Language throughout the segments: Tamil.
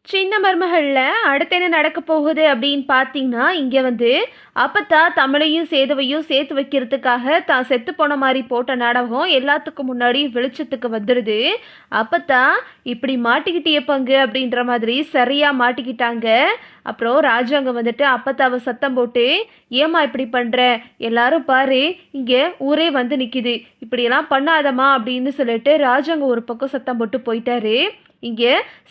சின்ன மருமகள்ல அடுத்து என்ன நடக்க போகுது அப்படின்னு பார்த்தீங்கன்னா, இங்க வந்து அப்பத்தா தமிழையும், சேதுவையும் சேர்த்து வைக்கிறதுக்காக தான் செத்து போன மாரி போட்ட நாடகம் எல்லாத்துக்கும் முன்னாடி வெளிச்சத்துக்கு வந்துடுது. அப்பத்தா இப்படி மாட்டிக்கிட்டியே பங்கு அப்படின்ற மாதிரி சரியா மாட்டிக்கிட்டாங்க. அப்புறம் ராஜாங்க வந்துட்டு அப்பத்தாவ சத்தம் போட்டு, "ஏம்மா இப்படி பண்ற? எல்லாரும் பாரு, இங்க ஊரே வந்து நிக்குது. இப்படியெல்லாம் பண்ணாதம்மா" அப்படின்னு சொல்லிட்டு ராஜாங்க ஒரு பக்கம் சத்தம் போட்டு போயிட்டாரு. இங்க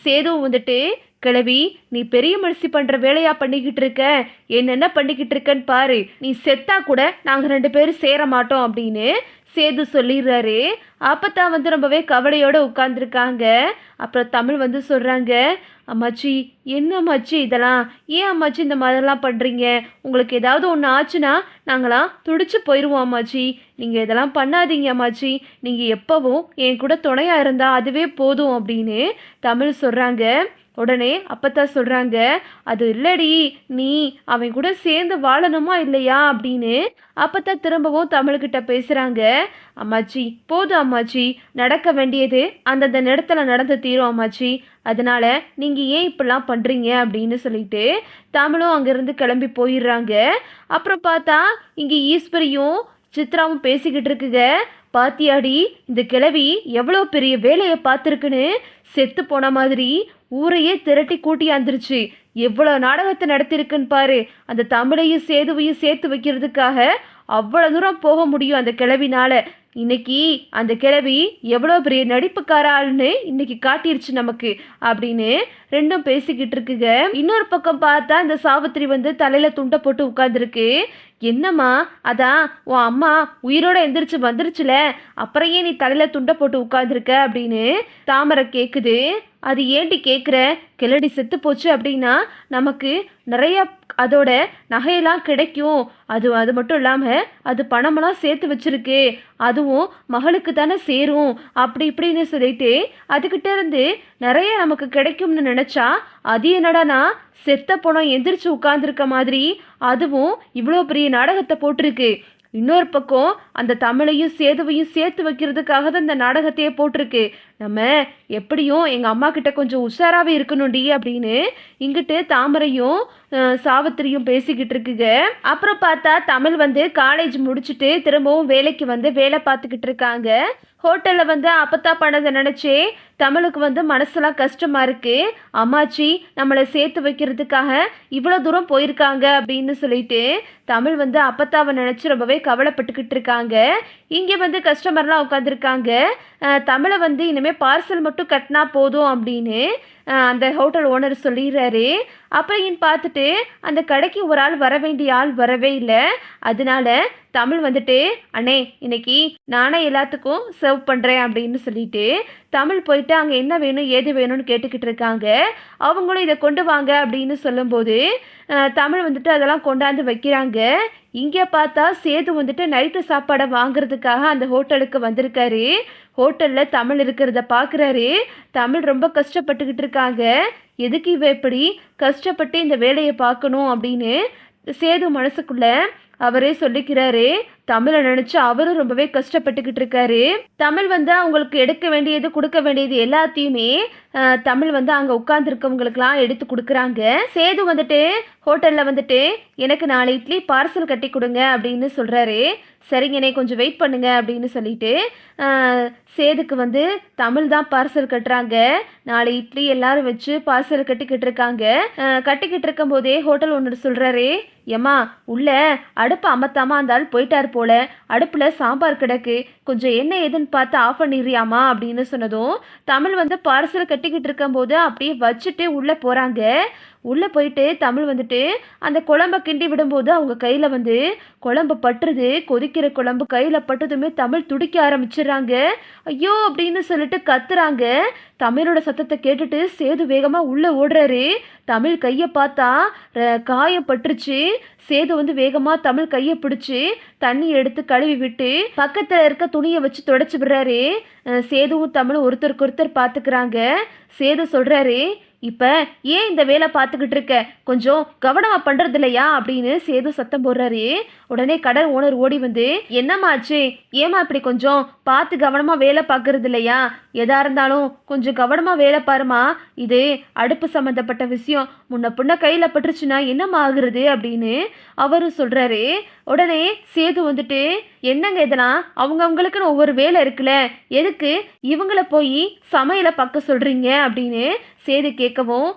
சேதுவும் வந்துட்டு, "கிழவி, நீ பெரிய மனுஷி பண்ற வேலையா பண்ணிக்கிட்டு இருக்க? என்னென்ன பண்ணிக்கிட்டு இருக்கன்னு பாரு. நீ செத்தா கூட நாங்க 2 பேரும் சேர மாட்டோம்" அப்படின்னு சேது சொல்லிடுறாரு. அப்பத்தான் வந்து ரொம்பவே கவலையோட உட்கார்ந்துருக்காங்க. அப்புறம் தமிழ் வந்து சொல்றாங்க, "அம்மாச்சி, என்ன அம்மாச்சி இதெல்லாம்? ஏன் அம்மாச்சி இந்த மாதிரிலாம் பண்றீங்க? உங்களுக்கு ஏதாவது ஒன்று ஆச்சுன்னா நாங்களாம் துடிச்சு போயிடுவோம் அம்மாச்சி. நீங்கள் இதெல்லாம் பண்ணாதீங்க அம்மாச்சி. நீங்கள் எப்பவும் என் கூட துணையா இருந்தா அதுவே போதும்" அப்படின்னு தமிழ் சொல்றாங்க. உடனே அப்பத்தான் சொல்றாங்க, "அது இல்லடி, நீ அவன் கூட சேர்ந்து வாழணுமா இல்லையா?" அப்படின்னு அப்பத்தான் திரும்பவும் தமிழ்கிட்ட பேசுறாங்க. "அம்மாச்சி, போதும் அம்மாச்சி. நடக்க வேண்டியது அந்தந்த நேரத்துல நடந்து தீரும் அம்மாச்சி. அதனால நீங்க ஏன் இப்படிலாம் பண்றீங்க?" அப்படின்னு சொல்லிட்டு தமிழும் அங்கிருந்து கிளம்பி போயிடுறாங்க. அப்புறம் பார்த்தா இங்க ஈஸ்வரியும் சித்ராவும் பேசிக்கிட்டு இருக்குங்க. "பாத்தியாடி, இந்த கிழவி எவ்வளோ பெரிய வேலையை பார்த்துருக்குன்னு, செத்து போன மாதிரி ஊரையே திரட்டி கூட்டியாந்துருச்சு. எவ்வளோ நாடகத்தை நடத்திருக்குன்னு பாரு. அந்த தமிழையும் சேதுவையும் சேர்த்து வைக்கிறதுக்காக அவ்வளோ தூரம் போக முடியும் அந்த கிழவினால. இன்னைக்கு அந்த கிழவி எவ்வளோ பெரிய நடிப்புக்கார ஆளுன்னு இன்னைக்கு காட்டிருச்சு நமக்கு" அப்படின்னு ரெண்டும் பேசிக்கிட்டு இருக்குங்க. இன்னொரு பக்கம் பார்த்தா இந்த சாவித்திரி வந்து தலையில துண்டை போட்டு உட்காந்துருக்கு. "என்னம்மா, அதான் உன் அம்மா உயிரோட எந்திரிச்சு வந்துருச்சுல, அப்புறம் ஏன் நீ தலையில துண்டை போட்டு உட்காந்துருக்க?" அப்படின்னு தாமரை கேட்குது. "அது ஏண்டி கேட்குற? கிழடி செத்து போச்சு அப்படின்னா நமக்கு நிறைய அதோட நகையெல்லாம் கிடைக்கும். அது மட்டும் இல்லாமல் அது பணமெல்லாம் சேர்த்து வச்சிருக்கு. அதுவும் மகளுக்கு தானே சேரும்" அப்படி இப்படின்னு சொல்லிட்டு அதுக்கிட்ட இருந்து நிறைய நமக்கு கிடைக்கும்னு நினச்சா, அது என்னடானா செத்த பணம் எந்திரிச்சு உட்கார்ந்துருக்க மாதிரி அதுவும் இவ்வளோ பெரிய நாடகத்தை போட்டிருக்கு. இன்னொரு பக்கம் அந்த தமிழையும் சேதுவையும் சேர்த்து வைக்கிறதுக்காக தான் இந்த நாடகத்தையே போட்டிருக்கு. நம்ம எப்படியும் எங்கள் அம்மா கிட்ட கொஞ்சம் உஷாராகவே இருக்கணும்டி அப்படின்னு இங்கிட்டு தாமரையும் சாவித்திரியும் பேசிக்கிட்டு இருக்குங்க. அப்புறம் பார்த்தா தமிழ் வந்து காலேஜ் முடிச்சுட்டு திரும்பவும் வேலைக்கு வந்து வேலை பார்த்துக்கிட்டு இருக்காங்க. ஹோட்டலில் வந்து அப்பத்தா பண்ணதை நினச்சி தமிழுக்கு வந்து மனசுலாம் கஷ்டமாக இருக்குது. "அம்மாச்சி நம்மளை சேர்த்து வைக்கிறதுக்காக இவ்வளோ தூரம் போயிருக்காங்க" அப்படின்னு சொல்லிட்டு தமிழ் வந்து அப்பத்தாவை நினச்சி ரொம்பவே கவலைப்பட்டுக்கிட்டு இருக்காங்க. இங்கே வந்து கஸ்டமர்லாம் உட்காந்துருக்காங்க. தமிழை வந்து இனிமேல் பார்சல் மட்டும் கட்டினா போதும் அப்படின்னு அந்த ஹோட்டல் ஓனர் சொல்லிடுறாரு. அப்படின்னு பார்த்துட்டு அந்த கடைக்கு ஒரு ஆள் வர வேண்டிய ஆள் வரவே இல்லை. அதனால தமிழ் வந்துட்டு, "அண்ணே, இன்னைக்கு நானே எல்லாத்துக்கும் சர்வ் பண்ணுறேன்" அப்படின்னு சொல்லிட்டு தமிழ் போயிட்டு அங்கே என்ன வேணும் ஏது வேணும்னு கேட்டுக்கிட்டு இருக்காங்க. அவங்களும் இதை கொண்டு வாங்க அப்படின்னு சொல்லும்போது தமிழ் வந்துட்டு அதெல்லாம் கொண்டாந்து வைக்கிறாங்க. இங்கே பார்த்தா சேது வந்துட்டு நைட்டு சாப்பாடை வாங்குறதுக்காக அந்த ஹோட்டலுக்கு வந்திருக்காரு. ஹோட்டலில் தமிழ் இருக்கிறத பார்க்குறாரு. தமிழ் ரொம்ப கஷ்டப்பட்டுக்கிட்டு இருக்காங்க. எதுக்கு இவ இப்படி கஷ்டப்பட்டு இந்த வேலையை பார்க்கணும் அப்படின்னு சேது மனசுக்குள்ள அவரே சொல்லிக்கிறாரு. தமிழை நினச்சி அவரும் ரொம்பவே கஷ்டப்பட்டுக்கிட்டு இருக்காரு. தமிழ் வந்து அவங்களுக்கு எடுக்க வேண்டியது கொடுக்க வேண்டியது எல்லாத்தையுமே தமிழ் வந்து அங்கே உட்காந்துருக்கவங்களுக்கெல்லாம் எடுத்து கொடுக்குறாங்க. சேது வந்துட்டு ஹோட்டலில் வந்துட்டு, "எனக்கு 4 இட்லி பார்சல் கட்டி கொடுங்க" அப்படின்னு சொல்கிறாரு. "சரிங்கண்ணே, கொஞ்சம் வெயிட் பண்ணுங்க" அப்படின்னு சொல்லிட்டு சேதுக்கு வந்து தமிழ் தான் பார்சல் கட்டுறாங்க. 4 இட்லி எல்லாரும் வச்சு பார்சல் கட்டிக்கிட்டு இருக்காங்க. கட்டிக்கிட்டு இருக்கும் போதே ஹோட்டல் ஓனர் சொல்கிறாரு, "ஏம்மா, உள்ள அடுப்பு அமர்த்தாமல் அந்த ஆள் போயிட்டார் போல. அடுப்பில் சாம்பார் கிடக்கு. கொஞ்சம் என்ன ஏதுன்னு பார்த்து ஆஃப் பண்ணிடுறியாமா" அப்படின்னு சொன்னதும் தமிழ் வந்து பார்சல் கட்டிக்கிட்டு இருக்கும்போது அப்படியே வச்சுட்டு உள்ளே போகிறாங்க. உள்ளே போயிட்டு தமிழ் வந்துட்டு அந்த குழம்பை கிண்டி விடும்போது அவங்க கையில் வந்து குழம்பு பட்டுருது. கொதிக்கிற குழம்பு கையில் பட்டதுமே தமிழ் துடிக்க ஆரம்பிச்சிடுறாங்க. "ஐயோ" அப்படின்னு சொல்லிட்டு கத்துறாங்க. தமிழோட சத்தத்தை கேட்டுட்டு சேது வேகமாக உள்ளே ஓடுறாரு. தமிழ் கையை பார்த்தா காயம் பட்டுருச்சு. சேது வந்து வேகமாக தமிழ் கையை பிடிச்சி தண்ணி எடுத்து கழுவி விட்டு பக்கத்தில் இருக்க துணியை வச்சு தொடச்சி விடுறாரு. சேதுவும் தமிழும் ஒருத்தருக்கு ஒருத்தர் பார்த்துக்கிறாங்க. சேது சொல்கிறாரு, இப்போ ஏன் இந்த வேலை பார்த்துக்கிட்டு இருக்க, கொஞ்சம் கவனமாக பண்ணுறது இல்லையா அப்படின்னு சேது சத்தம் போடுறாரு. உடனே கடை ஓனர் ஓடி வந்து, என்னம்மா ஆச்சு, ஏமா இப்படி கொஞ்சம் பார்த்து கவனமாக வேலை பார்க்கறது இல்லையா, எதா இருந்தாலும் கொஞ்சம் கவனமாக வேலை பாருமா, இது அடுப்பு சம்மந்தப்பட்ட விஷயம், முன்ன பின்ன கையில் பட்டுருச்சுன்னா என்னம்மா ஆகுறது அப்படின்னு அவரும் சொல்கிறாரு. உடனே சேது வந்துட்டு, என்னங்க இதெல்லாம் அவங்கவுங்களுக்குன்னு ஒவ்வொரு வேலை இருக்குல்ல, எதுக்கு இவங்கள போய் சமையலை பார்க்க சொல்கிறீங்க அப்படின்னு சேது கேட்கவும்,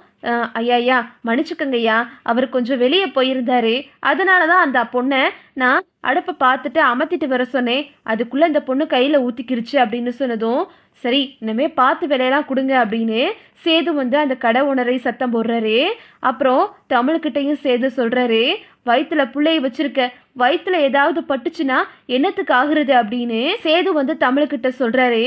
ஐயா ஐயா மன்னிச்சுக்கங்க ஐயா, அவர் கொஞ்சம் வெளியே போயிருந்தாரு, அதனால தான் அந்த பொண்ணை நான் அடுப்பை பார்த்துட்டு அமர்த்திட்டு வர சொன்னேன், அதுக்குள்ளே இந்த பொண்ணு கையில் ஊற்றிக்கிருச்சு அப்படின்னு சொன்னதும், சரி இனிமே பார்த்து வேலையெல்லாம் கொடுங்க அப்படின்னு சேது வந்து அந்த கடை ஓனரை சத்தம் போடுறாரு. அப்புறம் தமிழ்கிட்டையும் சேது சொல்கிறாரு, வயிற்றுல பிள்ளைய வச்சிருக்க, வயிற்றுல ஏதாவது பட்டுச்சுன்னா என்னத்துக்கு ஆகுறது அப்படின்னு சேது வந்து தமிழ்கிட்ட சொல்கிறாரு.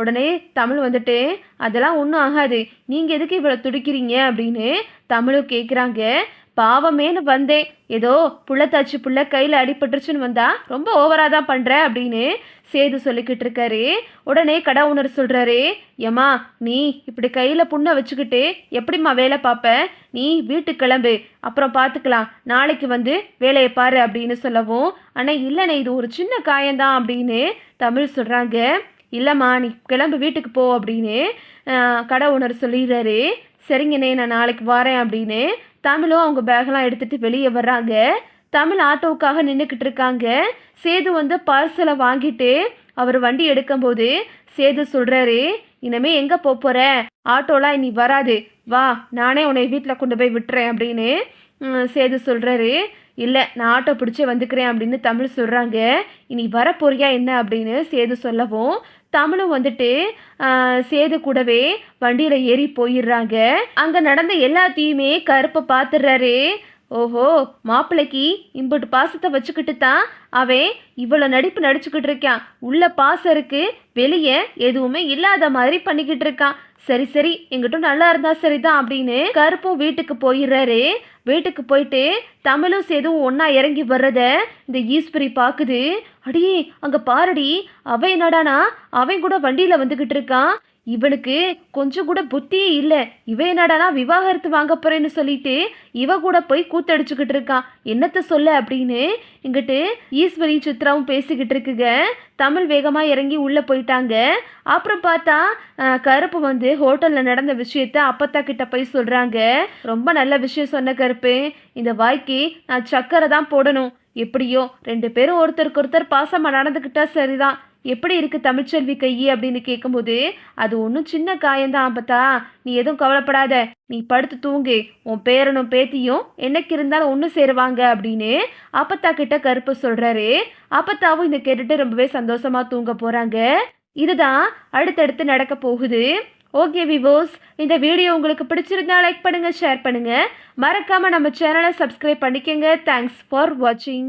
உடனே தமிழ் வந்துட்டு, அதெல்லாம் ஒன்றும் ஆகாது, நீங்கள் எதுக்கு இவ்வளோ துடிக்கிறீங்க அப்படின்னு தமிழும் கேட்குறாங்க. பாவமேனு வந்தேன், ஏதோ புள்ளத்தாச்சு புள்ள கையில் அடிபட்டுருச்சுன்னு வந்தா ரொம்ப ஓவராக தான் பண்ணுற அப்படின்னு சேது சொல்லிக்கிட்டு இருக்காரு. உடனே கடை ஓனர் சொல்கிறாரு, ஏம்மா நீ இப்படி கையில் புண்ணை வச்சுக்கிட்டு எப்படிம்மா வேலை பார்ப்ப, நீ வீட்டுக்கு கிளம்பு, அப்புறம் பார்த்துக்கலாம், நாளைக்கு வந்து வேலையை பாரு அப்படின்னு சொல்லவும், ஆனால் இல்லைண்ணே இது ஒரு சின்ன காயம்தான் அப்படின்னு தமிழ் சொல்கிறாங்க. இல்லைம்மா நீ கிளம்பு வீட்டுக்கு போ அப்படின்னு கடை ஓனர் சொல்லிடுறாரு. சரிங்கண்ணே நான் நாளைக்கு வரேன் அப்படின்னு தமிழும் அவங்க பேகெல்லாம் எடுத்துகிட்டு வெளியே வர்றாங்க. தமிழ் ஆட்டோவுக்காக நின்றுக்கிட்டு இருக்காங்க. சேது வந்து பார்சலை வாங்கிட்டு அவர் வண்டி எடுக்கும்போது சேது சொல்கிறாரு, இனிமே எங்கே போகிற, ஆட்டோலாம் இனி வராது, வா நானே உன்னை வீட்டில் கொண்டு போய் விட்டுறேன் அப்படின்னு சேது சொல்கிறாரு. இல்லை நான் ஆட்டோ பிடிச்சி வந்துக்கிறேன் அப்படின்னு தமிழ் சொல்கிறாங்க. இனி வரப்போறியா என்ன அப்படின்னு சேது சொல்லவும், தமிழும் வந்துட்டு சேது கூடவே வண்டியில் ஏறி போயிடுறாங்க. அங்கே நடந்த எல்லாத்தையுமே கருப்பை பார்த்துடுறாரு. ஓஹோ மாப்பிள்ளைக்கு இம்புட்டு பாசத்தை வச்சுக்கிட்டு தான் அவன் இவ்வளோ நடிப்பு நடிச்சுக்கிட்டு இருக்கான், உள்ள பாசம் இருக்கு, வெளியே எதுவுமே இல்லாத மாதிரி பண்ணிக்கிட்டு இருக்கான், சரி சரி எங்கிட்டும் நல்லா இருந்தா சரிதான் அப்படின்னு கருப்பும் வீட்டுக்கு போயிடுறாரு. வீட்டுக்கு போயிட்டு தமிழும் சேதுவும் ஒன்றா இறங்கி வர்றத இந்த ஈஸ்வரி பார்க்குது. அடியே அங்கே பாரடி, அவன் என்னடானா அவன் கூட வண்டியில் வந்துக்கிட்டு இருக்கான், இவனுக்கு கொஞ்சம் கூட புத்தியே இல்லை, இவன் என்னடானா விவாகரத்து வாங்க போறேன்னு சொல்லிட்டு இவ கூட போய் கூத்தடிச்சுக்கிட்டு இருக்கான், என்னத்த சொல்ல அப்படின்னு இங்கிட்டு ஈஸ்வரி சித்ராவும் பேசிக்கிட்டு இருக்குங்க. தமிழ் வேகமாக இறங்கி உள்ளே போயிட்டாங்க. அப்புறம் பார்த்தா கருப்பு வந்து ஹோட்டலில் நடந்த விஷயத்த அப்பத்தா கிட்ட போய் சொல்கிறாங்க. ரொம்ப நல்ல விஷயம் சொன்ன கருப்பு, இந்த வாய்க்கு நான் சக்கரை தான் போடணும், எப்படியோ ரெண்டு பேரும் ஒருத்தருக்கு ஒருத்தர் பாசமாக நடந்துக்கிட்டா சரிதான், எப்படி இருக்குது தமிழ்ச்செல்வி கையி அப்படின்னு கேட்கும்போது, அது ஒன்றும் சின்ன காயந்தான் அப்பத்தா, நீ எதுவும் கவலைப்படாத, நீ படுத்து தூங்கு, உன் பேரனும் பேத்தியும் என்னைக்கு இருந்தாலும் ஒன்று சேருவாங்க அப்படின்னு அப்பத்தா கிட்ட கருப்பு சொல்கிறாரு. அப்பத்தாவும் இதை கேட்டுட்டு ரொம்பவே சந்தோஷமாக தூங்க போகிறாங்க. இதுதான் அடுத்தடுத்து நடக்க போகுது. ஓகே விவோஸ், இந்த வீடியோ உங்களுக்கு பிடிச்சிருந்தா லைக் பண்ணுங்கள், ஷேர் பண்ணுங்கள், மறக்காமல் நம்ம சேனலை சப்ஸ்கிரைப் பண்ணிக்கோங்க. தேங்க்ஸ் ஃபார் வாட்சிங்.